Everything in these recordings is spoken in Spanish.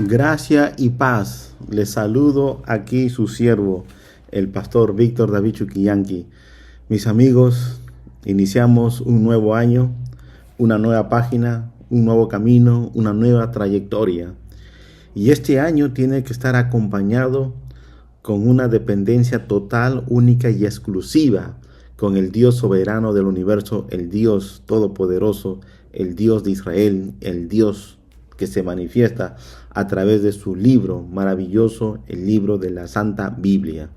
Gracia y paz. Les saludo aquí su siervo, el pastor Víctor David Chuquillanqui. Mis amigos, iniciamos un nuevo año, una nueva página, un nuevo camino, una nueva trayectoria. Y este año tiene que estar acompañado con una dependencia total, única y exclusiva con el Dios soberano del universo, el Dios todopoderoso, el Dios de Israel, el Dios que se manifiesta a través de su libro maravilloso, el libro de la Santa Biblia.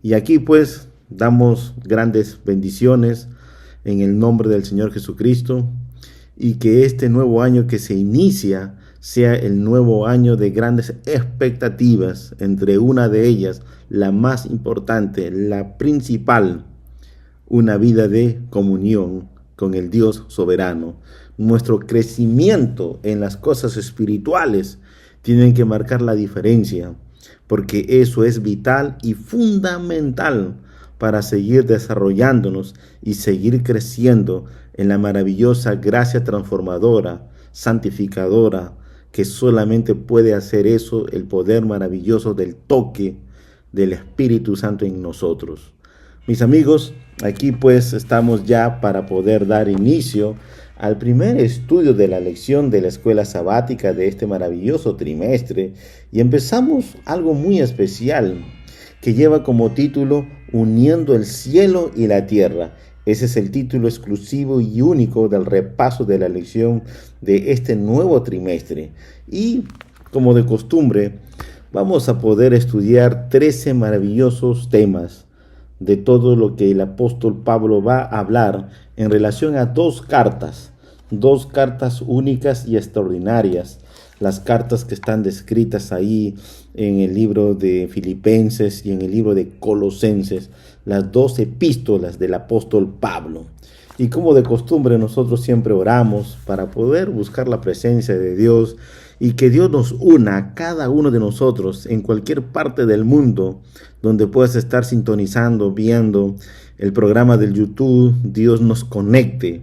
Y aquí pues damos grandes bendiciones en el nombre del Señor Jesucristo, y que este nuevo año que se inicia sea el nuevo año de grandes expectativas, entre una de ellas, la más importante, la principal, una vida de comunión con el Dios soberano. Nuestro crecimiento en las cosas espirituales tienen que marcar la diferencia, porque eso es vital y fundamental para seguir desarrollándonos y seguir creciendo en la maravillosa gracia transformadora, santificadora, que solamente puede hacer eso el poder maravilloso del toque del Espíritu Santo en nosotros. Mis amigos, aquí pues estamos ya para poder dar inicio al primer estudio de la lección de la escuela sabática de este maravilloso trimestre, y empezamos algo muy especial que lleva como título Uniendo el cielo y la tierra. Ese es el título exclusivo y único del repaso de la lección de este nuevo trimestre. Y como de costumbre, vamos a poder estudiar 13 maravillosos temas de todo lo que el apóstol Pablo va a hablar en relación a dos cartas únicas y extraordinarias, las cartas que están descritas ahí en el libro de Filipenses y en el libro de Colosenses, las dos epístolas del apóstol Pablo. Y como de costumbre, nosotros siempre oramos para poder buscar la presencia de Dios y que Dios nos una a cada uno de nosotros en cualquier parte del mundo donde puedas estar sintonizando, viendo el programa del YouTube. Dios nos conecte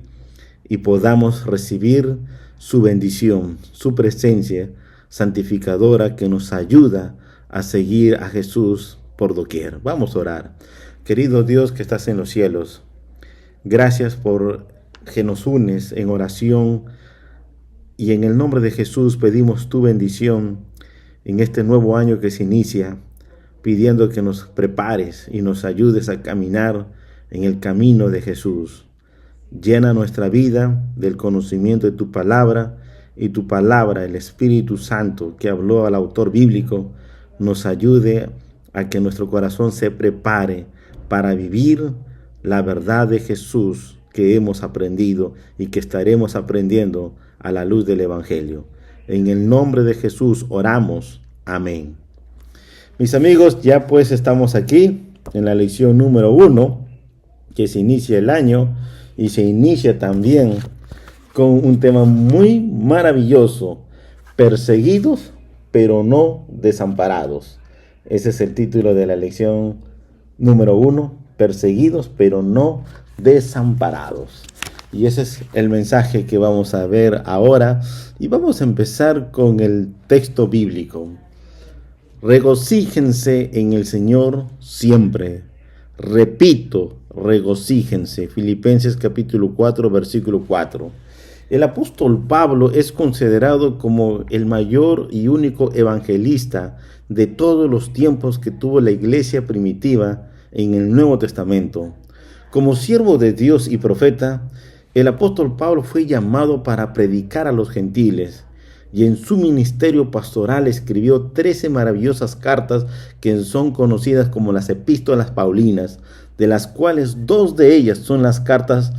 y podamos recibir su bendición, su presencia santificadora que nos ayuda a seguir a Jesús por doquier. Vamos a orar. Querido Dios que estás en los cielos, gracias por que nos unes en oración, y en el nombre de Jesús pedimos tu bendición en este nuevo año que se inicia, pidiendo que nos prepares y nos ayudes a caminar en el camino de Jesús. Llena nuestra vida del conocimiento de tu palabra, y tu palabra, el Espíritu Santo que habló al autor bíblico, nos ayude a que nuestro corazón se prepare para vivir la verdad de Jesús que hemos aprendido y que estaremos aprendiendo a la luz del Evangelio. En el nombre de Jesús oramos. Amén. Mis amigos, ya pues estamos aquí en la lección número 1, que se inicia el año y se inicia también con un tema muy maravilloso: perseguidos pero no desamparados. Ese es el título de la lección número 1, perseguidos pero no desamparados. Y ese es el mensaje que vamos a ver ahora, y vamos a empezar con el texto bíblico. Regocíjense en el Señor siempre. Repito, regocíjense. Filipenses capítulo 4, versículo 4. El apóstol Pablo es considerado como el mayor y único evangelista de todos los tiempos que tuvo la iglesia primitiva en el Nuevo Testamento. Como siervo de Dios y profeta, el apóstol Pablo fue llamado para predicar a los gentiles, y en su ministerio pastoral escribió 13 maravillosas cartas que son conocidas como las epístolas paulinas, de las cuales 2 de ellas son las cartas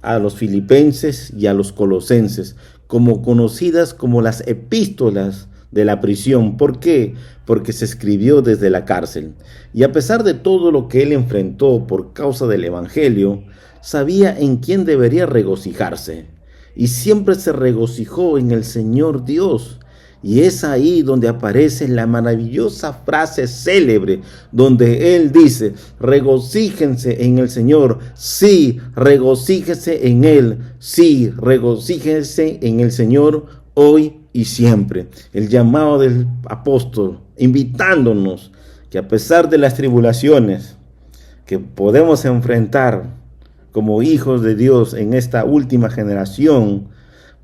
a los filipenses y a los colosenses, como conocidas como las epístolas de la prisión. ¿Por qué? Porque se escribió desde la cárcel. Y a pesar de todo lo que él enfrentó por causa del Evangelio, sabía en quién debería regocijarse. Y siempre se regocijó en el Señor Dios. Y es ahí donde aparece la maravillosa frase célebre, donde él dice: regocíjense en el Señor, sí, regocíjense en él, sí, regocíjense en el Señor hoy y siempre. El llamado del apóstol, invitándonos que a pesar de las tribulaciones que podemos enfrentar como hijos de Dios en esta última generación,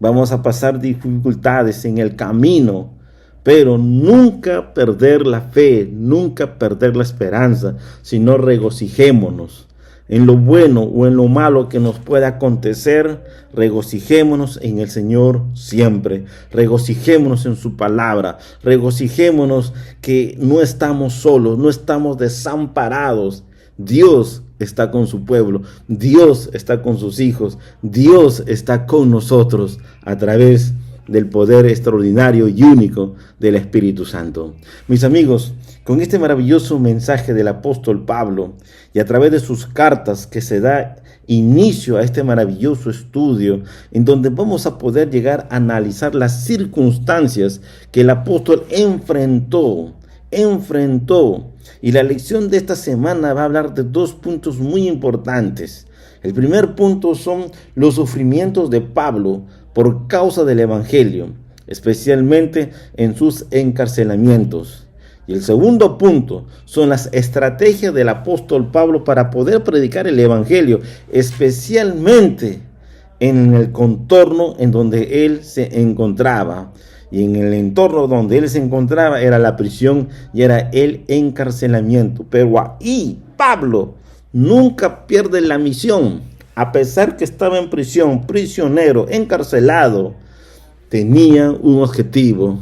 vamos a pasar dificultades en el camino, pero nunca perder la fe, nunca perder la esperanza, sino regocijémonos. En lo bueno o en lo malo que nos pueda acontecer, regocijémonos en el Señor siempre. Regocijémonos en su palabra. Regocijémonos que no estamos solos, no estamos desamparados. Dios está con su pueblo, Dios está con sus hijos, Dios está con nosotros a través del poder extraordinario y único del Espíritu Santo. Mis amigos, con este maravilloso mensaje del apóstol Pablo y a través de sus cartas que se da inicio a este maravilloso estudio en donde vamos a poder llegar a analizar las circunstancias que el apóstol enfrentó. Y la lección de esta semana va a hablar de dos puntos muy importantes. El primer punto son los sufrimientos de Pablo por causa del Evangelio, especialmente en sus encarcelamientos. Y el segundo punto son las estrategias del apóstol Pablo para poder predicar el Evangelio, especialmente en el contorno en donde él se encontraba. Y en el entorno donde él se encontraba era la prisión y era el encarcelamiento. Pero ahí Pablo nunca pierde la misión. A pesar que estaba en prisión, prisionero, encarcelado, tenía un objetivo.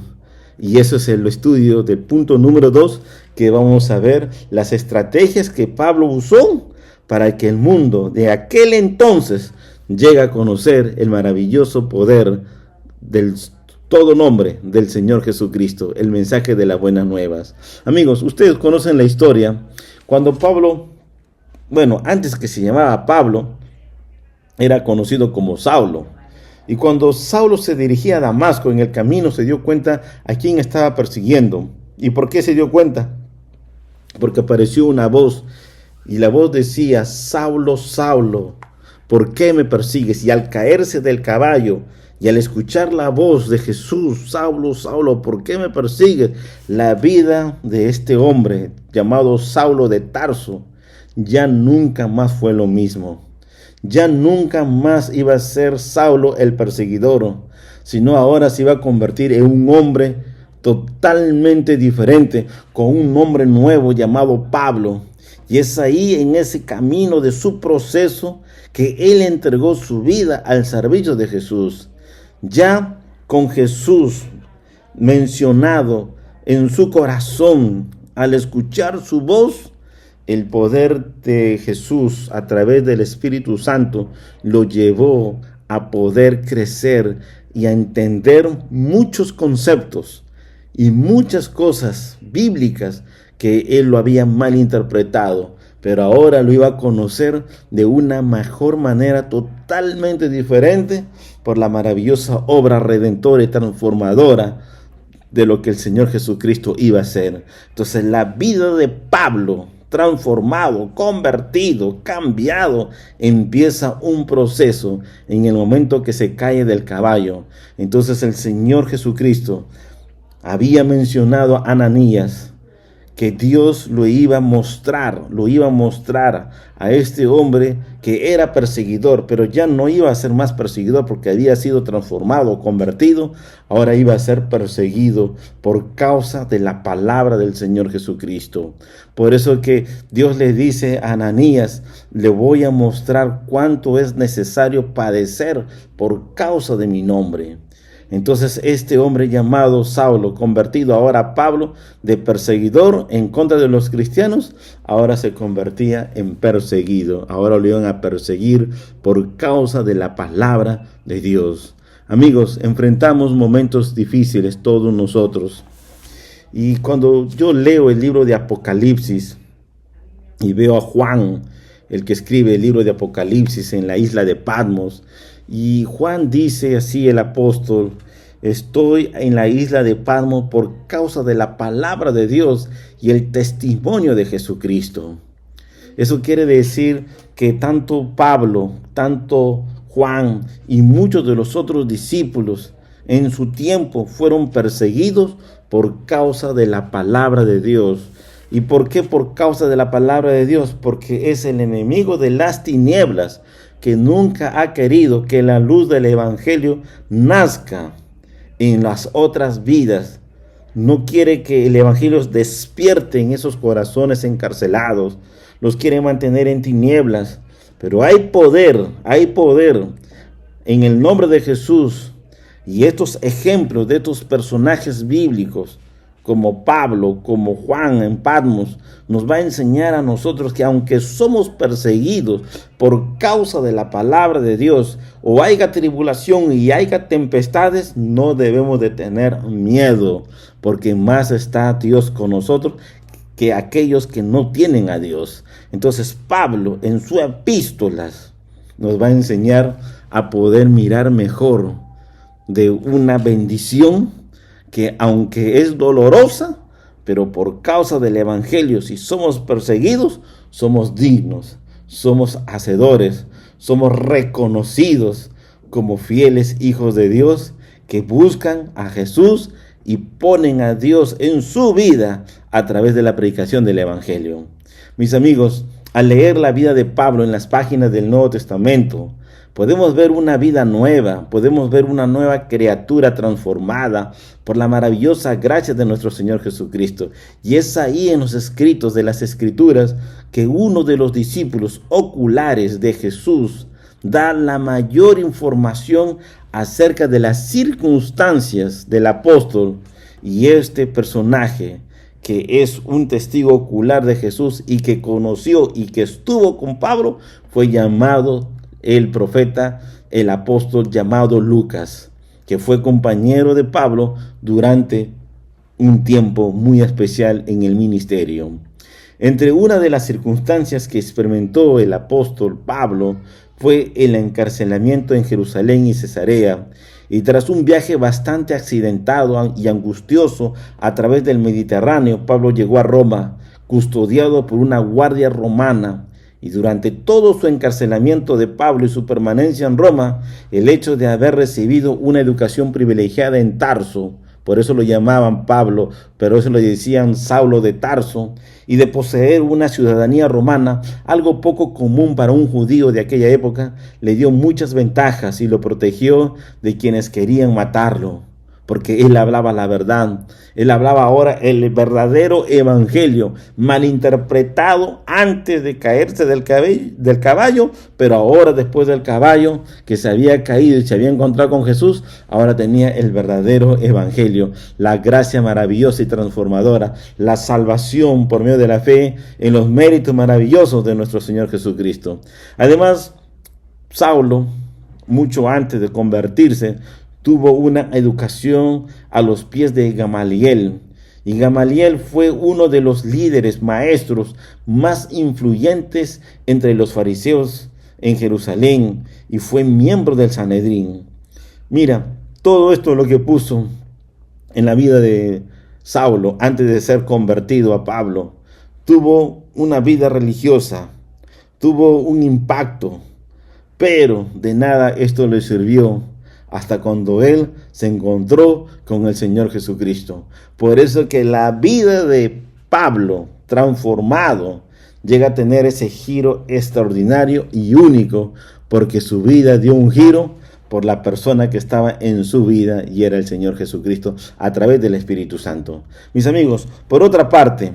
Y eso es el estudio del punto número 2, que vamos a ver las estrategias que Pablo usó para que el mundo de aquel entonces llegue a conocer el maravilloso poder del todo nombre del Señor Jesucristo, el mensaje de las buenas nuevas. Amigos, ustedes conocen la historia cuando Pablo, antes que se llamaba Pablo, era conocido como Saulo. Y cuando Saulo se dirigía a Damasco en el camino, se dio cuenta a quién estaba persiguiendo. ¿Y por qué se dio cuenta? Porque apareció una voz y la voz decía: Saulo, Saulo, ¿por qué me persigues? Y al caerse del caballo y al escuchar la voz de Jesús: Saulo, Saulo, ¿por qué me persigues?, la vida de este hombre llamado Saulo de Tarso ya nunca más fue lo mismo. Ya nunca más iba a ser Saulo el perseguidor, sino ahora se iba a convertir en un hombre totalmente diferente, con un nombre nuevo llamado Pablo. Y es ahí, en ese camino de su proceso, que él entregó su vida al servicio de Jesús. Ya con Jesús mencionado en su corazón, al escuchar su voz, el poder de Jesús a través del Espíritu Santo lo llevó a poder crecer y a entender muchos conceptos y muchas cosas bíblicas que él lo había malinterpretado, pero ahora lo iba a conocer de una mejor manera, totalmente diferente, por la maravillosa obra redentora y transformadora de lo que el Señor Jesucristo iba a hacer. Entonces, la vida de Pablo, transformado, convertido, cambiado, empieza un proceso en el momento que se cae del caballo. Entonces el Señor Jesucristo había mencionado a Ananías que Dios lo iba a mostrar a este hombre que era perseguidor, pero ya no iba a ser más perseguidor porque había sido transformado, convertido. Ahora iba a ser perseguido por causa de la palabra del Señor Jesucristo. Por eso que Dios le dice a Ananías: le voy a mostrar cuánto es necesario padecer por causa de mi nombre. Entonces este hombre llamado Saulo, convertido ahora a Pablo, de perseguidor en contra de los cristianos, ahora se convertía en perseguido. Ahora lo iban a perseguir por causa de la palabra de Dios. Amigos, enfrentamos momentos difíciles todos nosotros. Y cuando yo leo el libro de Apocalipsis y veo a Juan, el que escribe el libro de Apocalipsis en la isla de Patmos, y Juan dice así, el apóstol: estoy en la isla de Patmos por causa de la palabra de Dios y el testimonio de Jesucristo. Eso quiere decir que tanto Pablo, tanto Juan y muchos de los otros discípulos en su tiempo fueron perseguidos por causa de la palabra de Dios. ¿Y por qué por causa de la palabra de Dios? Porque es el enemigo de las tinieblas que nunca ha querido que la luz del evangelio nazca en las otras vidas. No quiere que el evangelio despierte en esos corazones encarcelados. Los quiere mantener en tinieblas. Pero hay poder en el nombre de Jesús. Y estos ejemplos de estos personajes bíblicos, como Pablo, como Juan en Patmos, nos va a enseñar a nosotros que aunque somos perseguidos por causa de la palabra de Dios, o haya tribulación y haya tempestades, no debemos de tener miedo, porque más está Dios con nosotros que aquellos que no tienen a Dios. Entonces Pablo en sus epístolas nos va a enseñar a poder mirar mejor de una bendición que, aunque es dolorosa, pero por causa del evangelio, si somos perseguidos, somos dignos, somos hacedores, somos reconocidos como fieles hijos de Dios que buscan a Jesús y ponen a Dios en su vida a través de la predicación del evangelio. Mis amigos, al leer la vida de Pablo en las páginas del Nuevo Testamento, podemos ver una vida nueva, podemos ver una nueva criatura transformada por la maravillosa gracia de nuestro Señor Jesucristo. Y es ahí en los escritos de las Escrituras que uno de los discípulos oculares de Jesús da la mayor información acerca de las circunstancias del apóstol. Y este personaje, que es un testigo ocular de Jesús y que conoció y que estuvo con Pablo, fue llamado el profeta, el apóstol llamado Lucas, que fue compañero de Pablo durante un tiempo muy especial en el ministerio. Entre una de las circunstancias que experimentó el apóstol Pablo fue el encarcelamiento en Jerusalén y Cesarea, y tras un viaje bastante accidentado y angustioso a través del Mediterráneo, Pablo llegó a Roma, custodiado por una guardia romana. Y durante todo su encarcelamiento de Pablo y su permanencia en Roma, el hecho de haber recibido una educación privilegiada en Tarso, por eso lo llamaban Pablo, pero eso lo decían Saulo de Tarso, y de poseer una ciudadanía romana, algo poco común para un judío de aquella época, le dio muchas ventajas y lo protegió de quienes querían matarlo. Porque él hablaba la verdad, él hablaba ahora el verdadero evangelio, malinterpretado antes de caerse del caballo, pero ahora después del caballo que se había caído y se había encontrado con Jesús, ahora tenía el verdadero evangelio, la gracia maravillosa y transformadora, la salvación por medio de la fe en los méritos maravillosos de nuestro Señor Jesucristo. Además, Saulo, mucho antes de convertirse, tuvo una educación a los pies de Gamaliel. Y Gamaliel fue uno de los líderes maestros más influyentes entre los fariseos en Jerusalén y fue miembro del Sanedrín. Mira, todo esto es lo que puso en la vida de Saulo antes de ser convertido a Pablo. Tuvo una vida religiosa, tuvo un impacto, pero de nada esto le sirvió hasta cuando él se encontró con el Señor Jesucristo. Por eso que la vida de Pablo transformado llega a tener ese giro extraordinario y único, porque su vida dio un giro por la persona que estaba en su vida y era el Señor Jesucristo a través del Espíritu Santo. Mis amigos, por otra parte,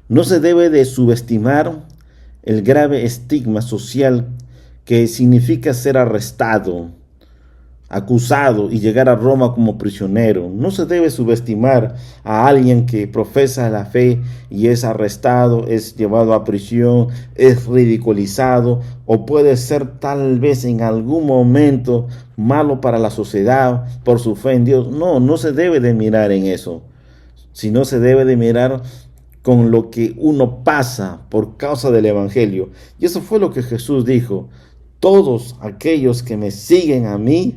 no se debe de subestimar el grave estigma social que significa ser arrestado, acusado y llegar a Roma como prisionero. No se debe subestimar a alguien que profesa la fe y es arrestado, es llevado a prisión, es ridiculizado o puede ser tal vez en algún momento malo para la sociedad por su fe en Dios. No, no se debe de mirar en eso, sino se debe de mirar con lo que uno pasa por causa del evangelio. Y eso fue lo que Jesús dijo: todos aquellos que me siguen a mí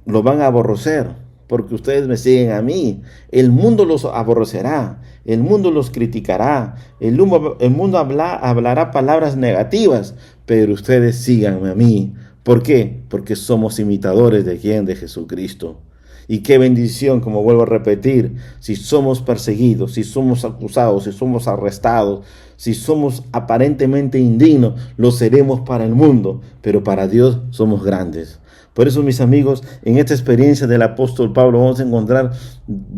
lo van a aborrecer, porque ustedes me siguen a mí. El mundo los aborrecerá, el mundo los criticará, el mundo hablará palabras negativas, pero ustedes síganme a mí. ¿Por qué? Porque somos imitadores de quién, de Jesucristo. Y qué bendición, como vuelvo a repetir, si somos perseguidos, si somos acusados, si somos arrestados, si somos aparentemente indignos, lo seremos para el mundo, pero para Dios somos grandes. Por eso, mis amigos, en esta experiencia del apóstol Pablo vamos a encontrar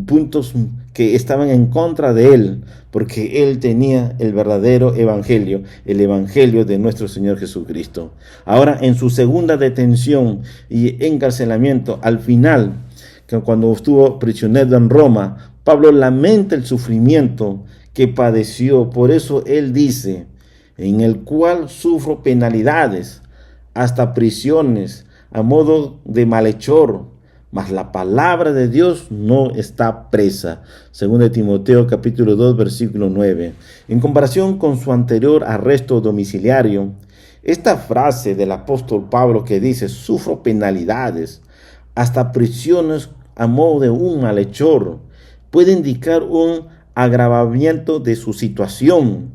puntos que estaban en contra de él, porque él tenía el verdadero evangelio, el evangelio de nuestro Señor Jesucristo. Ahora, en su segunda detención y encarcelamiento, al final, cuando estuvo prisionero en Roma, Pablo lamenta el sufrimiento que padeció. Por eso él dice: en el cual sufro penalidades, hasta prisiones, a modo de malhechor, mas la palabra de Dios no está presa. Según de Timoteo capítulo 2, versículo 9. En comparación con su anterior arresto domiciliario, esta frase del apóstol Pablo que dice: sufro penalidades, hasta prisiones a modo de un malhechor, puede indicar un agravamiento de su situación.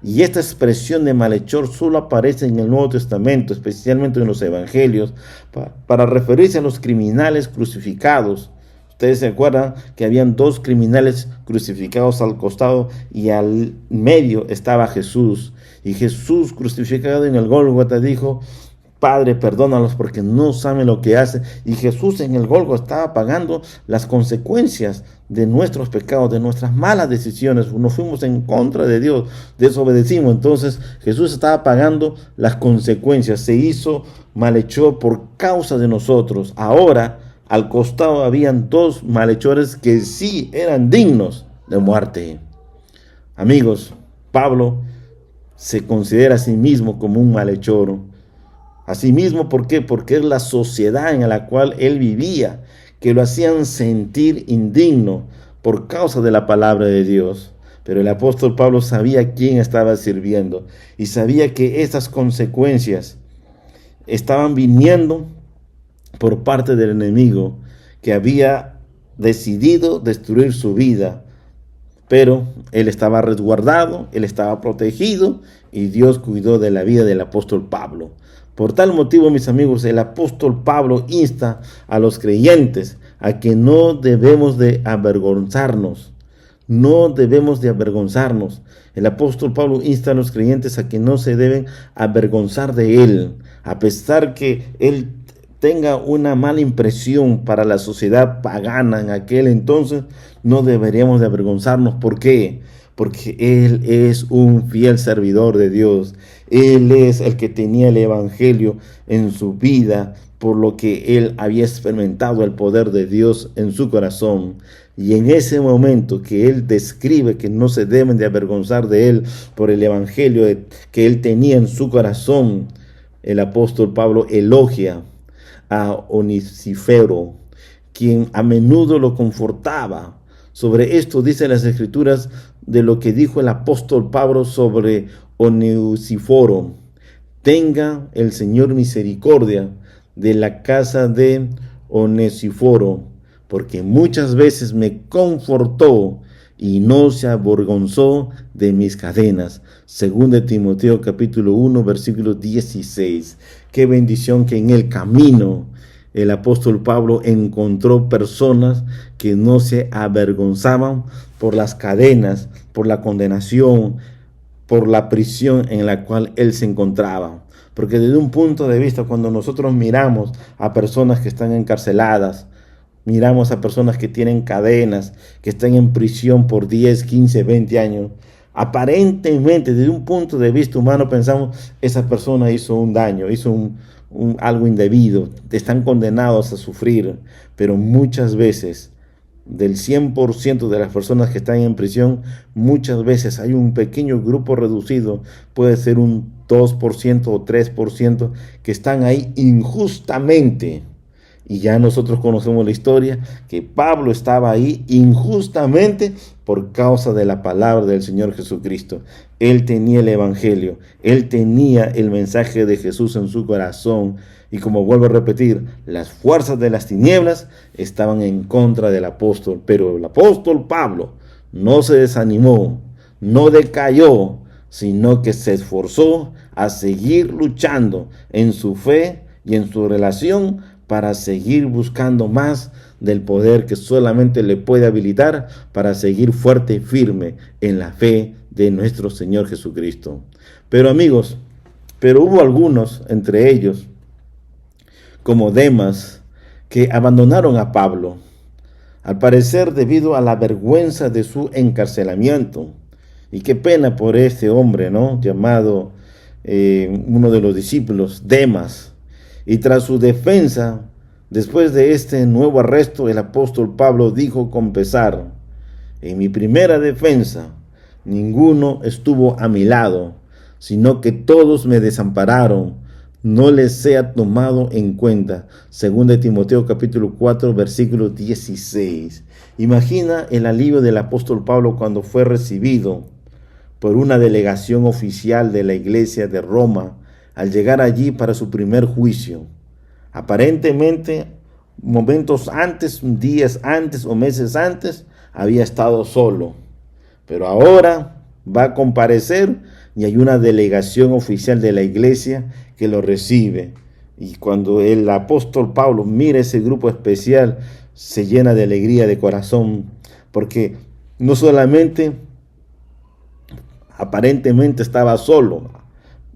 Y esta expresión de malhechor solo aparece en el Nuevo Testamento, especialmente en los Evangelios, para referirse a los criminales crucificados. Ustedes se acuerdan que habían dos criminales crucificados al costado y al medio estaba Jesús. Y Jesús, crucificado en el Gólgota, dijo: Padre, perdónalos porque no saben lo que hacen. Y Jesús en el Gólgota estaba pagando las consecuencias de nuestros pecados, de nuestras malas decisiones. Nos fuimos en contra de Dios, desobedecimos. Entonces Jesús estaba pagando las consecuencias. Se hizo malhechor por causa de nosotros. Ahora al costado habían dos malhechores que sí eran dignos de muerte. Amigos, Pablo se considera a sí mismo como un malhechor. Asimismo, ¿por qué? Porque es la sociedad en la cual él vivía, que lo hacían sentir indigno por causa de la palabra de Dios. Pero el apóstol Pablo sabía a quién estaba sirviendo y sabía que estas consecuencias estaban viniendo por parte del enemigo, que había decidido destruir su vida. Pero él estaba resguardado, él estaba protegido y Dios cuidó de la vida del apóstol Pablo. Por tal motivo, mis amigos, el apóstol Pablo insta a los creyentes a que no debemos de avergonzarnos. No debemos de avergonzarnos. El apóstol Pablo insta a los creyentes a que no se deben avergonzar de él, a pesar que él tenga una mala impresión para la sociedad pagana en aquel entonces. No deberíamos de avergonzarnos. ¿Por qué? Porque él es un fiel servidor de Dios. Él es el que tenía el evangelio en su vida, por lo que él había experimentado el poder de Dios en su corazón. Y en ese momento que él describe que no se deben de avergonzar de él por el evangelio que él tenía en su corazón, el apóstol Pablo elogia a Onesíforo, quien a menudo lo confortaba. Sobre esto dice las Escrituras de lo que dijo el apóstol Pablo sobre Onesíforo: tenga el Señor misericordia de la casa de Onesíforo, porque muchas veces me confortó y no se avergonzó de mis cadenas. Según de Timoteo capítulo 1, versículo 16. Qué bendición que en el camino el apóstol Pablo encontró personas que no se avergonzaban por las cadenas, por la condenación, por la prisión en la cual él se encontraba. Porque desde un punto de vista, cuando nosotros miramos a personas que están encarceladas, miramos a personas que tienen cadenas, que están en prisión por 10, 15, 20 años, Aparentemente, desde un punto de vista humano, pensamos, esa persona hizo un daño, hizo algo indebido, están condenados a sufrir, pero muchas veces, del 100% de las personas que están en prisión, muchas veces hay un pequeño grupo reducido, puede ser un 2% o 3%, que están ahí injustamente. Y ya nosotros conocemos la historia, que Pablo estaba ahí injustamente por causa de la palabra del Señor Jesucristo. Él tenía el evangelio, él tenía el mensaje de Jesús en su corazón. Y como vuelvo a repetir, las fuerzas de las tinieblas estaban en contra del apóstol. Pero el apóstol Pablo no se desanimó, no decayó, sino que se esforzó a seguir luchando en su fe y en su relación para seguir buscando más del poder que solamente le puede habilitar para seguir fuerte y firme en la fe de nuestro Señor Jesucristo. Pero amigos, hubo algunos, entre ellos, como Demas, que abandonaron a Pablo, al parecer debido a la vergüenza de su encarcelamiento. Y qué pena por este hombre, ¿no? Llamado uno de los discípulos, Demas. Y tras su defensa, después de este nuevo arresto, el apóstol Pablo dijo con pesar: en mi primera defensa, ninguno estuvo a mi lado, sino que todos me desampararon. No les sea tomado en cuenta. 2 Timoteo capítulo 4, versículo 16. Imagina el alivio del apóstol Pablo cuando fue recibido por una delegación oficial de la iglesia de Roma al llegar allí para su primer juicio. Aparentemente, momentos antes, días antes o meses antes, había estado solo. Pero ahora va a comparecer y hay una delegación oficial de la iglesia que lo recibe. Y cuando el apóstol Pablo mira ese grupo especial, se llena de alegría de corazón, porque no solamente aparentemente estaba solo,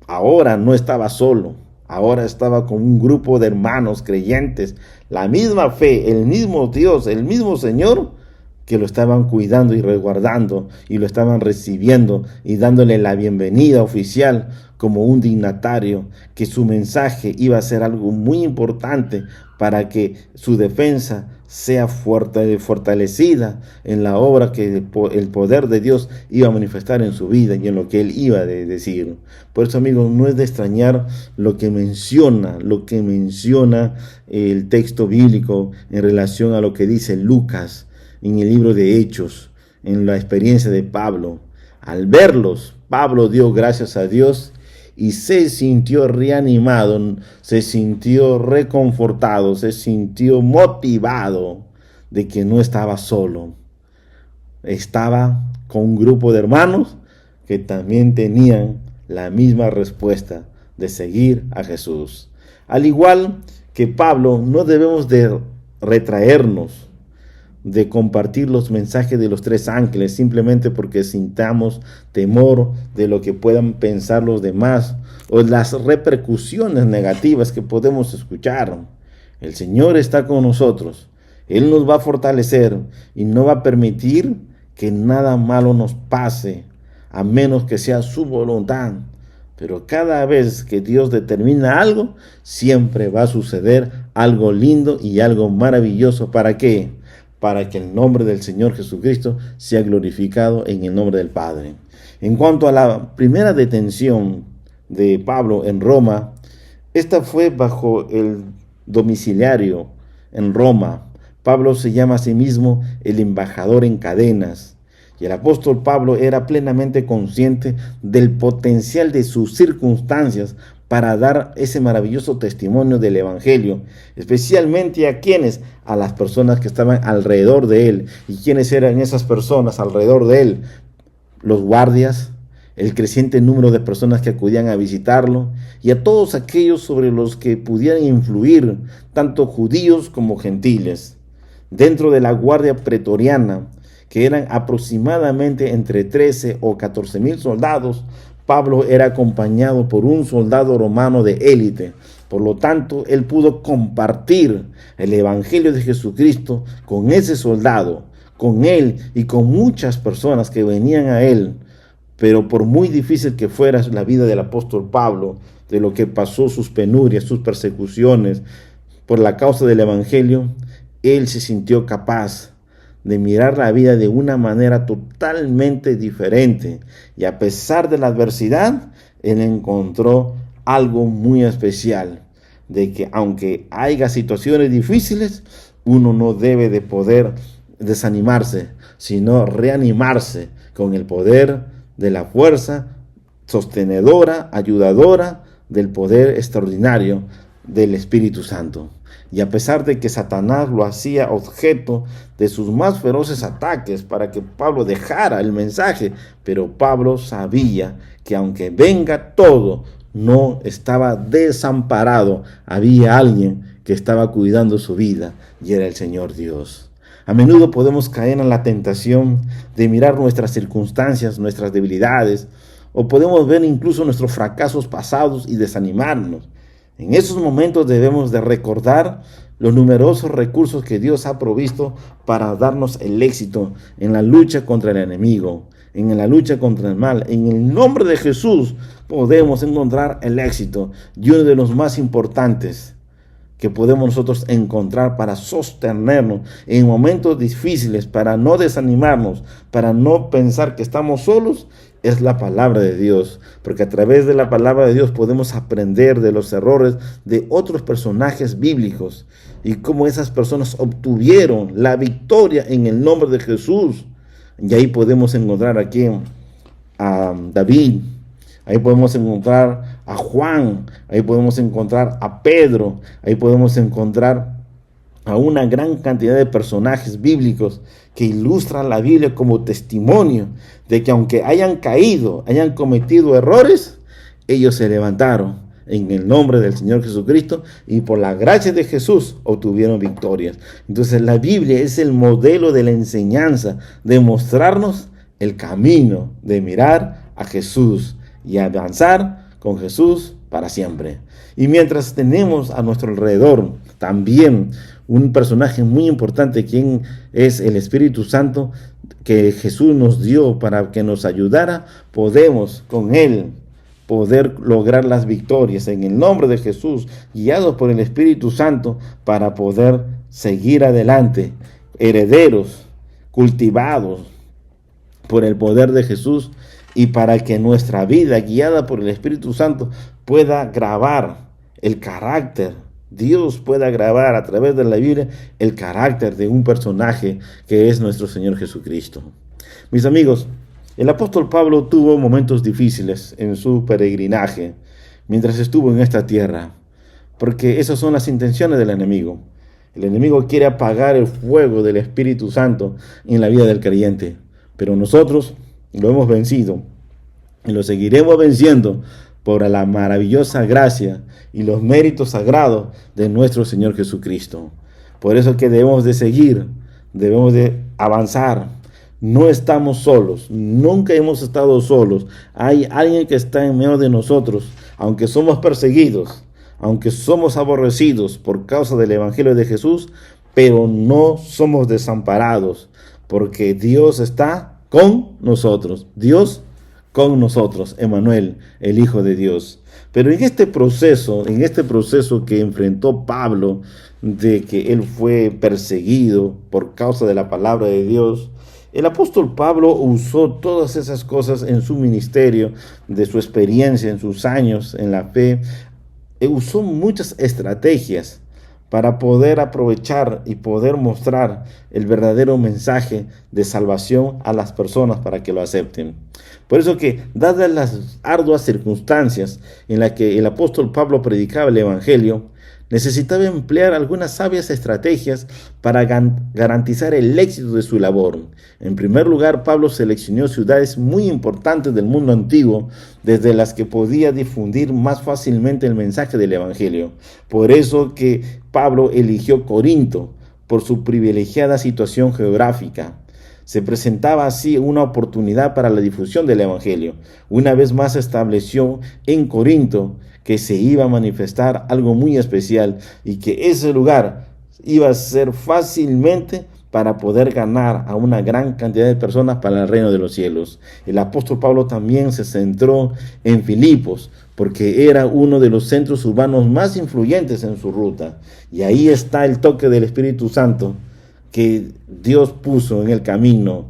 ahora no estaba solo, ahora estaba con un grupo de hermanos creyentes, la misma fe, el mismo Dios, el mismo Señor, que lo estaban cuidando y resguardando y lo estaban recibiendo y dándole la bienvenida oficial como un dignatario, que su mensaje iba a ser algo muy importante para que su defensa sea fortalecida en la obra que el poder de Dios iba a manifestar en su vida y en lo que él iba a decir. Por eso, amigos, no es de extrañar lo que menciona el texto bíblico en relación a lo que dice Lucas en el libro de Hechos, en la experiencia de Pablo. Al verlos, Pablo dio gracias a Dios y se sintió reanimado, se sintió reconfortado, se sintió motivado de que no estaba solo. Estaba con un grupo de hermanos que también tenían la misma respuesta de seguir a Jesús. Al igual que Pablo, no debemos de retraernos de compartir los mensajes de los tres ángeles simplemente porque sintamos temor de lo que puedan pensar los demás o las repercusiones negativas que podemos escuchar. El Señor está con nosotros, Él nos va a fortalecer y no va a permitir que nada malo nos pase, a menos que sea su voluntad. Pero cada vez que Dios determina algo, siempre va a suceder algo lindo y algo maravilloso. ¿Para qué? Para que el nombre del Señor Jesucristo sea glorificado en el nombre del Padre. En cuanto a la primera detención de Pablo en Roma, esta fue bajo el domiciliario en Roma. Pablo se llama a sí mismo el embajador en cadenas. Y el apóstol Pablo era plenamente consciente del potencial de sus circunstancias para dar ese maravilloso testimonio del evangelio, especialmente a quienes, a las personas que estaban alrededor de él. ¿Y quiénes eran esas personas alrededor de él? Los guardias, el creciente número de personas que acudían a visitarlo y a todos aquellos sobre los que pudieran influir, tanto judíos como gentiles. Dentro de la guardia pretoriana, que eran aproximadamente entre 13 o 14,000 soldados, Pablo era acompañado por un soldado romano de élite. Por lo tanto, él pudo compartir el evangelio de Jesucristo con ese soldado, con él y con muchas personas que venían a él Pero por muy difícil que fuera la vida del apóstol Pablo, de lo que pasó, sus penurias, sus persecuciones, por la causa del evangelio, él se sintió capaz de mirar la vida de una manera totalmente diferente. Y a pesar de la adversidad, él encontró algo muy especial, de que aunque haya situaciones difíciles, uno no debe de poder desanimarse, sino reanimarse con el poder de la fuerza sostenedora, ayudadora del poder extraordinario del Espíritu Santo. Y a pesar de que Satanás lo hacía objeto de sus más feroces ataques para que Pablo dejara el mensaje, pero Pablo sabía que aunque venga todo, no estaba desamparado. Había alguien que estaba cuidando su vida y era el Señor Dios. A menudo podemos caer en la tentación de mirar nuestras circunstancias, nuestras debilidades, o podemos ver incluso nuestros fracasos pasados y desanimarnos. En esos momentos debemos de recordar los numerosos recursos que Dios ha provisto para darnos el éxito en la lucha contra el enemigo, en la lucha contra el mal. En el nombre de Jesús podemos encontrar el éxito, y uno de los más importantes que podemos nosotros encontrar para sostenernos en momentos difíciles, para no desanimarnos, para no pensar que estamos solos, es la palabra de Dios, porque a través de la palabra de Dios podemos aprender de los errores de otros personajes bíblicos y cómo esas personas obtuvieron la victoria en el nombre de Jesús. Y ahí podemos encontrar aquí a David, ahí podemos encontrar a Juan, ahí podemos encontrar a Pedro, ahí podemos encontrar a una gran cantidad de personajes bíblicos que ilustran la Biblia como testimonio de que aunque hayan caído, hayan cometido errores, ellos se levantaron en el nombre del Señor Jesucristo y por la gracia de Jesús obtuvieron victorias. Entonces la Biblia es el modelo de la enseñanza, de mostrarnos el camino, de mirar a Jesús y avanzar con Jesús para siempre. Y mientras tenemos a nuestro alrededor también un personaje muy importante, quien es el Espíritu Santo, que Jesús nos dio para que nos ayudara, podemos con Él poder lograr las victorias en el nombre de Jesús, guiados por el Espíritu Santo, para poder seguir adelante, herederos, cultivados por el poder de Jesús, y para que nuestra vida, guiada por el Espíritu Santo, pueda grabar el carácter. Dios pueda grabar a través de la Biblia el carácter de un personaje que es nuestro Señor Jesucristo. Mis amigos, el apóstol Pablo tuvo momentos difíciles en su peregrinaje mientras estuvo en esta tierra, porque esas son las intenciones del enemigo. El enemigo quiere apagar el fuego del Espíritu Santo en la vida del creyente, pero nosotros lo hemos vencido y lo seguiremos venciendo por la maravillosa gracia y los méritos sagrados de nuestro Señor Jesucristo. Por eso que debemos de seguir, debemos de avanzar. No estamos solos, nunca hemos estado solos. Hay alguien que está en medio de nosotros, aunque somos perseguidos, aunque somos aborrecidos por causa del Evangelio de Jesús, pero no somos desamparados, porque Dios está con nosotros. Dios con nosotros, Emmanuel, el Hijo de Dios. Pero en este proceso que enfrentó Pablo, de que él fue perseguido por causa de la palabra de Dios, el apóstol Pablo usó todas esas cosas en su ministerio, de su experiencia, en sus años en la fe. Usó muchas estrategias para poder aprovechar y poder mostrar el verdadero mensaje de salvación a las personas para que lo acepten. Por eso que, dadas las arduas circunstancias en las que el apóstol Pablo predicaba el Evangelio, necesitaba emplear algunas sabias estrategias para garantizar el éxito de su labor. En primer lugar, Pablo seleccionó ciudades muy importantes del mundo antiguo, desde las que podía difundir más fácilmente el mensaje del Evangelio. Por eso que Pablo eligió Corinto, por su privilegiada situación geográfica. Se presentaba así una oportunidad para la difusión del Evangelio. Una vez más se estableció en Corinto que se iba a manifestar algo muy especial y que ese lugar iba a ser fácilmente para poder ganar a una gran cantidad de personas para el reino de los cielos. El apóstol Pablo también se centró en Filipos, porque era uno de los centros urbanos más influyentes en su ruta. Y ahí está el toque del Espíritu Santo que Dios puso en el camino.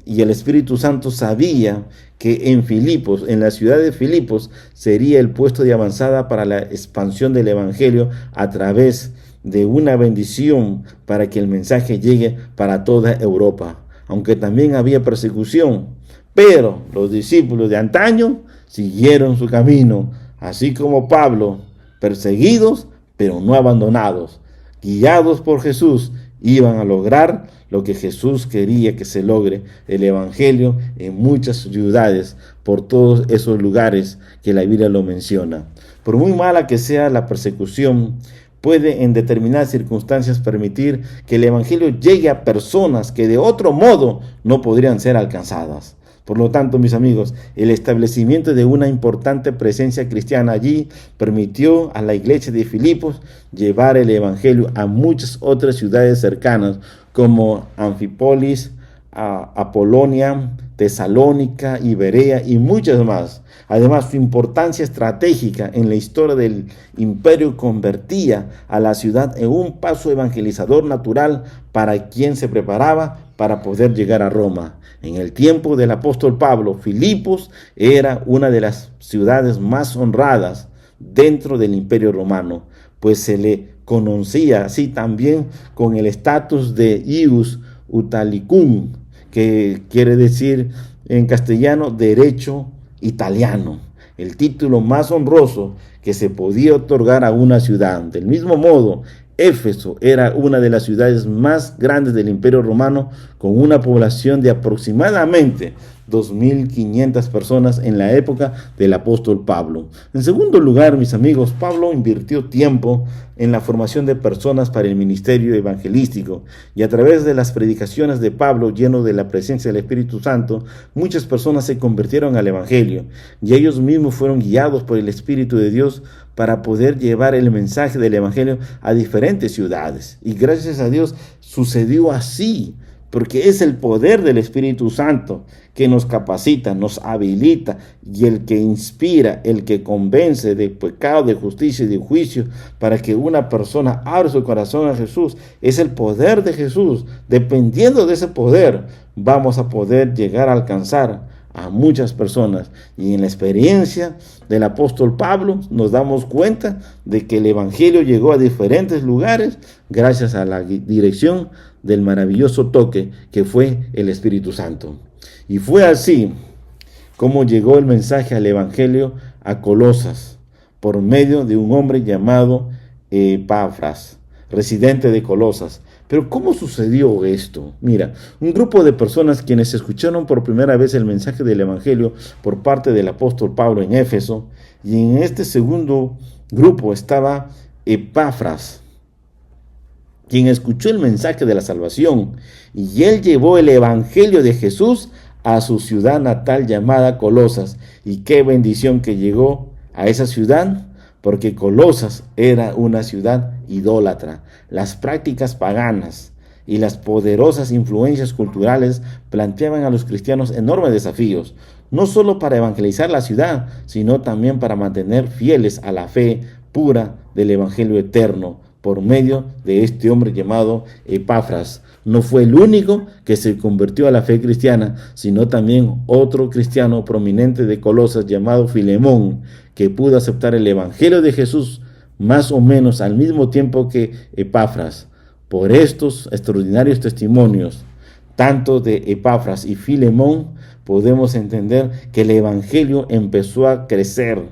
Y el Espíritu Santo sabía que en Filipos, en la ciudad de Filipos, sería el puesto de avanzada para la expansión del Evangelio a través de una bendición para que el mensaje llegue para toda Europa. Aunque también había persecución, pero los discípulos de antaño siguieron su camino, así como Pablo, perseguidos, pero no abandonados, guiados por Jesús, iban a lograr lo que Jesús quería que se logre, el Evangelio en muchas ciudades, por todos esos lugares que la Biblia lo menciona. Por muy mala que sea la persecución, puede en determinadas circunstancias permitir que el Evangelio llegue a personas que de otro modo no podrían ser alcanzadas. Por lo tanto, mis amigos, el establecimiento de una importante presencia cristiana allí permitió a la iglesia de Filipos llevar el Evangelio a muchas otras ciudades cercanas como Anfípolis, Apolonia, Tesalónica, Berea y muchas más. Además, su importancia estratégica en la historia del imperio convertía a la ciudad en un paso evangelizador natural para quien se preparaba para poder llegar a Roma. En el tiempo del apóstol Pablo, Filipos era una de las ciudades más honradas dentro del imperio romano, pues se le conocía así también con el estatus de ius Italicum, que quiere decir en castellano derecho italiano, el título más honroso que se podía otorgar a una ciudad. Del mismo modo, Éfeso era una de las ciudades más grandes del Imperio Romano, con una población de aproximadamente 2.500 personas en la época del apóstol Pablo. En segundo lugar, mis amigos, Pablo invirtió tiempo en la formación de personas para el ministerio evangelístico, y a través de las predicaciones de Pablo, lleno de la presencia del Espíritu Santo, muchas personas se convirtieron al Evangelio, y ellos mismos fueron guiados por el Espíritu de Dios para poder llevar el mensaje del Evangelio a diferentes ciudades. Y gracias a Dios sucedió así, porque es el poder del Espíritu Santo que nos capacita, nos habilita, y el que inspira, el que convence de pecado, de justicia y de juicio, para que una persona abra su corazón a Jesús. Es el poder de Jesús. Dependiendo de ese poder, vamos a poder llegar a alcanzar a muchas personas. Y en la experiencia del apóstol Pablo nos damos cuenta de que el Evangelio llegó a diferentes lugares gracias a la dirección del maravilloso toque que fue el Espíritu Santo. Y fue así como llegó el mensaje al Evangelio a Colosas por medio de un hombre llamado Epafras, residente de Colosas. Pero ¿cómo sucedió esto? Mira, un grupo de personas quienes escucharon por primera vez el mensaje del Evangelio por parte del apóstol Pablo en Éfeso, y en este segundo grupo estaba Epafras, quien escuchó el mensaje de la salvación, y él llevó el Evangelio de Jesús a su ciudad natal llamada Colosas. Y qué bendición que llegó a esa ciudad, porque Colosas era una ciudad idólatra. Las prácticas paganas y las poderosas influencias culturales planteaban a los cristianos enormes desafíos, no solo para evangelizar la ciudad, sino también para mantener fieles a la fe pura del Evangelio eterno, por medio de este hombre llamado Epafras. No fue el único que se convirtió a la fe cristiana, sino también otro cristiano prominente de Colosas llamado Filemón, que pudo aceptar el Evangelio de Jesús más o menos al mismo tiempo que Epafras. Por estos extraordinarios testimonios, tanto de Epafras y Filemón, podemos entender que el Evangelio empezó a crecer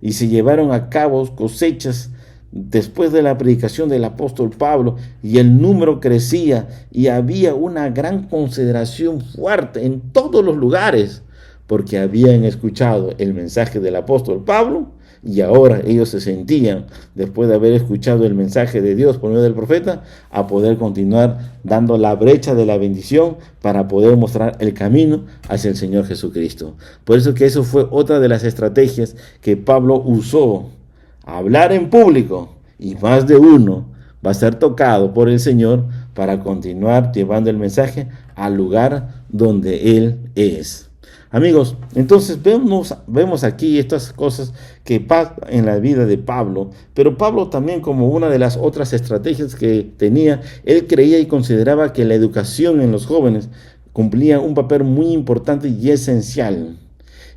y se llevaron a cabo cosechas después de la predicación del apóstol Pablo, y el número crecía y había una gran consideración fuerte en todos los lugares, porque habían escuchado el mensaje del apóstol Pablo, y ahora ellos se sentían, después de haber escuchado el mensaje de Dios por medio del profeta, a poder continuar dando la brecha de la bendición para poder mostrar el camino hacia el Señor Jesucristo. Por eso que eso fue otra de las estrategias que Pablo usó: hablar en público, y más de uno va a ser tocado por el Señor para continuar llevando el mensaje al lugar donde Él es. Amigos, entonces vemos aquí estas cosas que pasan en la vida de Pablo, pero Pablo también, como una de las otras estrategias que tenía, él creía y consideraba que la educación en los jóvenes cumplía un papel muy importante y esencial.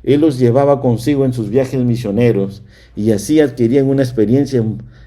Él los llevaba consigo en sus viajes misioneros y así adquirían una experiencia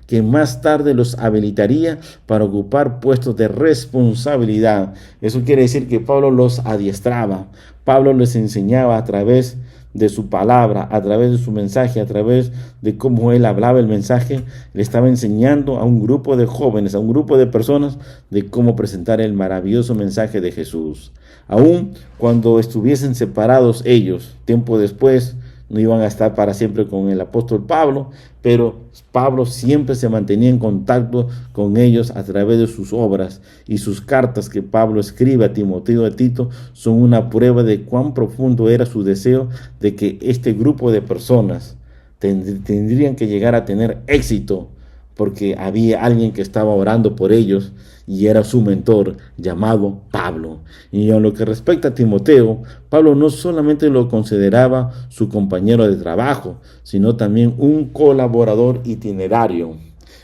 que más tarde los habilitaría para ocupar puestos de responsabilidad. Eso quiere decir que Pablo los adiestraba. Pablo les enseñaba a través de su palabra, a través de su mensaje, a través de cómo él hablaba el mensaje. Le estaba enseñando a un grupo de jóvenes, a un grupo de personas, de cómo presentar el maravilloso mensaje de Jesús. Aún cuando estuviesen separados ellos, tiempo después, no iban a estar para siempre con el apóstol Pablo, pero Pablo siempre se mantenía en contacto con ellos a través de sus obras, y sus cartas que Pablo escribe a Timoteo y a Tito son una prueba de cuán profundo era su deseo de que este grupo de personas tendrían que llegar a tener éxito, porque había alguien que estaba orando por ellos y era su mentor llamado Pablo. Y en lo que respecta a Timoteo, Pablo no solamente lo consideraba su compañero de trabajo, sino también un colaborador itinerario.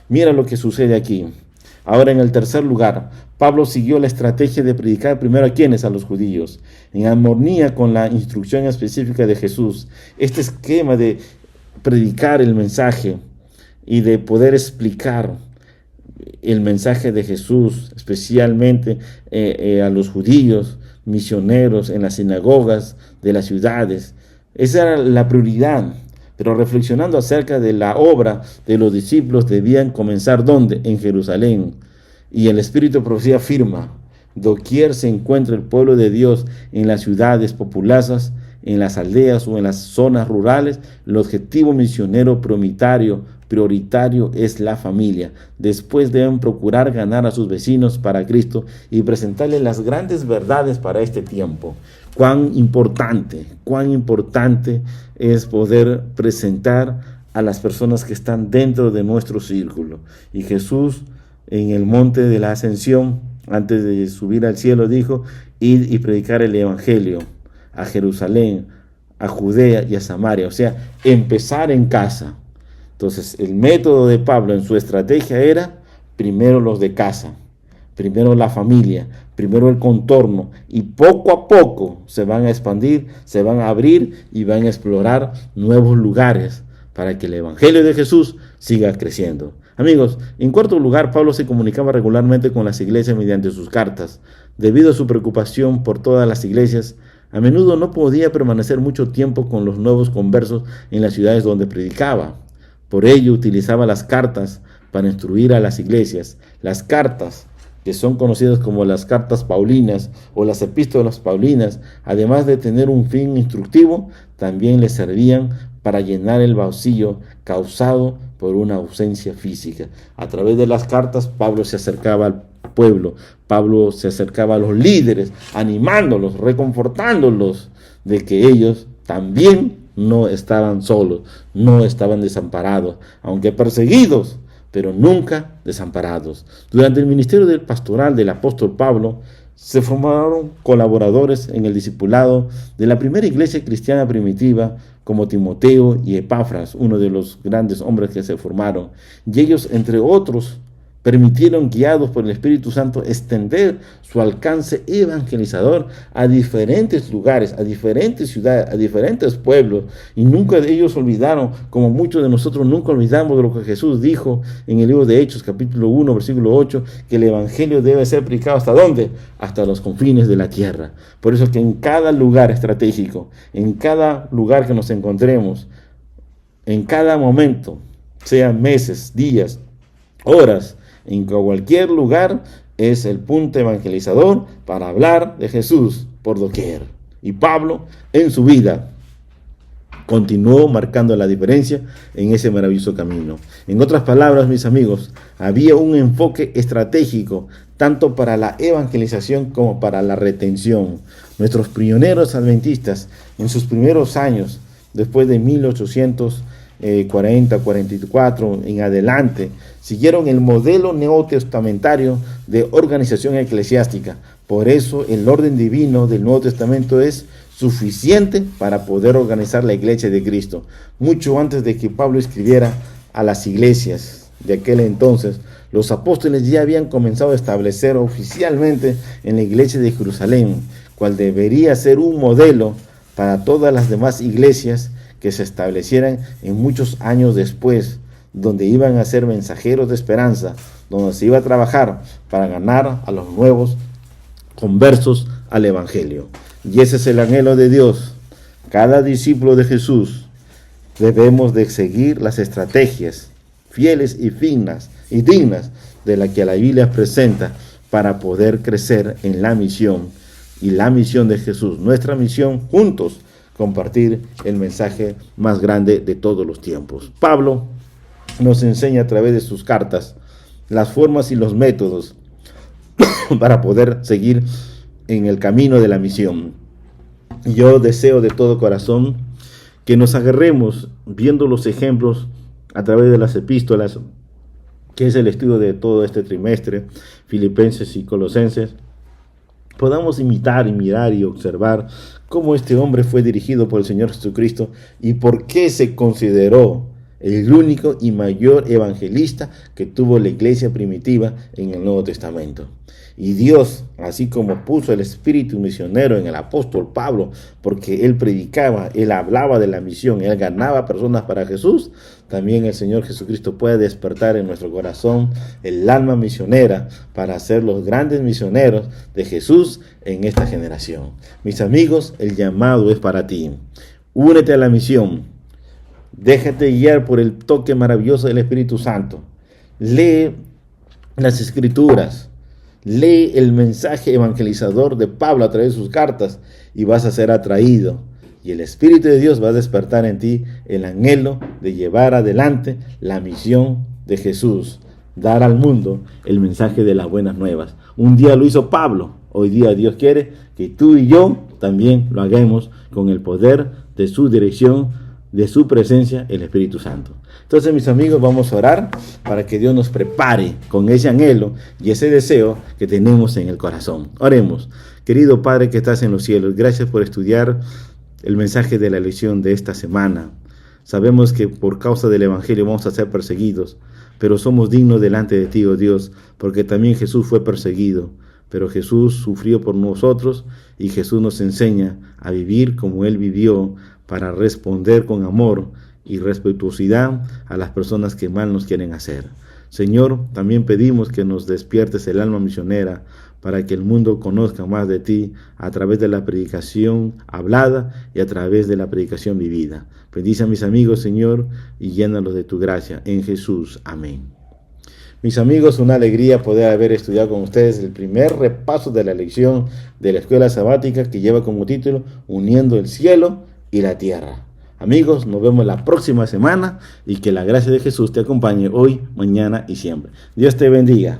Mira lo que sucede aquí. Ahora, en el tercer lugar, Pablo siguió la estrategia de predicar primero a quienes, a los judíos, en armonía con la instrucción específica de Jesús. Este esquema de predicar el mensaje y de poder explicar el mensaje de Jesús, especialmente a los judíos, misioneros en las sinagogas de las ciudades. Esa era la prioridad. Pero reflexionando acerca de la obra de los discípulos, debían comenzar ¿dónde? En Jerusalén. Y el Espíritu de Profecía afirma: doquier se encuentra el pueblo de Dios, en las ciudades populosas, en las aldeas o en las zonas rurales, el objetivo misionero prioritario es la familia. Después deben procurar ganar a sus vecinos para Cristo y presentarles las grandes verdades para este tiempo. Cuán importante es poder presentar a las personas que están dentro de nuestro círculo. Y Jesús, en el monte de la ascensión, antes de subir al cielo, dijo: id y predicar el evangelio a Jerusalén, a Judea y a Samaria. O sea, empezar en casa. Entonces, el método de Pablo en su estrategia era primero los de casa, primero la familia, primero el contorno, y poco a poco se van a expandir, se van a abrir y van a explorar nuevos lugares para que el evangelio de Jesús siga creciendo. Amigos, en cuarto lugar, Pablo se comunicaba regularmente con las iglesias mediante sus cartas. Debido a su preocupación por todas las iglesias, a menudo no podía permanecer mucho tiempo con los nuevos conversos en las ciudades donde predicaba. Por ello utilizaba las cartas para instruir a las iglesias. Las cartas, que son conocidas como las cartas paulinas o las epístolas paulinas, además de tener un fin instructivo, también le servían para llenar el vacío causado por una ausencia física. A través de las cartas, Pablo se acercaba al pueblo, Pablo se acercaba a los líderes, animándolos, reconfortándolos de que ellos también no estaban solos, no estaban desamparados, aunque perseguidos, pero nunca desamparados. Durante el ministerio del pastoral del apóstol Pablo, se formaron colaboradores en el discipulado de la primera iglesia cristiana primitiva, como Timoteo y Epafras, uno de los grandes hombres que se formaron. Y ellos, entre otros, permitieron, guiados por el Espíritu Santo, extender su alcance evangelizador a diferentes lugares, a diferentes ciudades, a diferentes pueblos. Y nunca de ellos olvidaron, como muchos de nosotros nunca olvidamos de lo que Jesús dijo en el libro de Hechos, capítulo 1, versículo 8, que el evangelio debe ser predicado ¿hasta dónde? Hasta los confines de la tierra. Por eso que en cada lugar estratégico, en cada lugar que nos encontremos, en cada momento, sean meses, días, horas, en cualquier lugar, es el punto evangelizador para hablar de Jesús por doquier. Y Pablo, en su vida, continuó marcando la diferencia en ese maravilloso camino. En otras palabras, mis amigos, había un enfoque estratégico tanto para la evangelización como para la retención. Nuestros pioneros adventistas, en sus primeros años, después de 1800, 40, 44 en adelante, siguieron el modelo neotestamentario de organización eclesiástica. Por eso el orden divino del Nuevo Testamento es suficiente para poder organizar la iglesia de Cristo. Mucho antes de que Pablo escribiera a las iglesias de aquel entonces, los apóstoles ya habían comenzado a establecer oficialmente en la iglesia de Jerusalén, cual debería ser un modelo para todas las demás iglesias que se establecieran en muchos años después, donde iban a ser mensajeros de esperanza, donde se iba a trabajar para ganar a los nuevos conversos al Evangelio. Y ese es el anhelo de Dios. Cada discípulo de Jesús debemos de seguir las estrategias fieles y dignas de la que la Biblia presenta para poder crecer en la misión y la misión de Jesús. Nuestra misión, juntos, compartir el mensaje más grande de todos los tiempos. Pablo nos enseña a través de sus cartas las formas y los métodos para poder seguir en el camino de la misión. Yo deseo de todo corazón que nos agarremos viendo los ejemplos a través de las epístolas, que es el estudio de todo este trimestre, Filipenses y Colosenses, podamos imitar y mirar y observar cómo este hombre fue dirigido por el Señor Jesucristo y por qué se consideró el único y mayor evangelista que tuvo la iglesia primitiva en el Nuevo Testamento. Y Dios, así como puso el espíritu misionero en el apóstol Pablo, porque él predicaba, él hablaba de la misión, él ganaba personas para Jesús, también el Señor Jesucristo puede despertar en nuestro corazón el alma misionera para ser los grandes misioneros de Jesús en esta generación. Mis amigos, el llamado es para ti. Únete a la misión. Déjate guiar por el toque maravilloso del Espíritu Santo. Lee las Escrituras. Lee el mensaje evangelizador de Pablo a través de sus cartas y vas a ser atraído. Y el Espíritu de Dios va a despertar en ti el anhelo de llevar adelante la misión de Jesús. Dar al mundo el mensaje de las buenas nuevas. Un día lo hizo Pablo. Hoy día Dios quiere que tú y yo también lo hagamos con el poder de su dirección, de su presencia, el Espíritu Santo. Entonces, mis amigos, vamos a orar para que Dios nos prepare con ese anhelo y ese deseo que tenemos en el corazón. Oremos. Querido Padre que estás en los cielos, gracias por estudiar el mensaje de la lección de esta semana. Sabemos que por causa del Evangelio vamos a ser perseguidos, pero somos dignos delante de ti, oh Dios, porque también Jesús fue perseguido, pero Jesús sufrió por nosotros y Jesús nos enseña a vivir como Él vivió para responder con amor y respetuosidad a las personas que mal nos quieren hacer. Señor, también pedimos que nos despiertes el alma misionera para que el mundo conozca más de ti a través de la predicación hablada y a través de la predicación vivida. Bendice a mis amigos, Señor, y llénalos de tu gracia. En Jesús. Amén. Mis amigos, una alegría poder haber estudiado con ustedes el primer repaso de la lección de la escuela sabática que lleva como título Uniendo el cielo y la tierra. Amigos, nos vemos la próxima semana y que la gracia de Jesús te acompañe hoy, mañana y siempre. Dios te bendiga.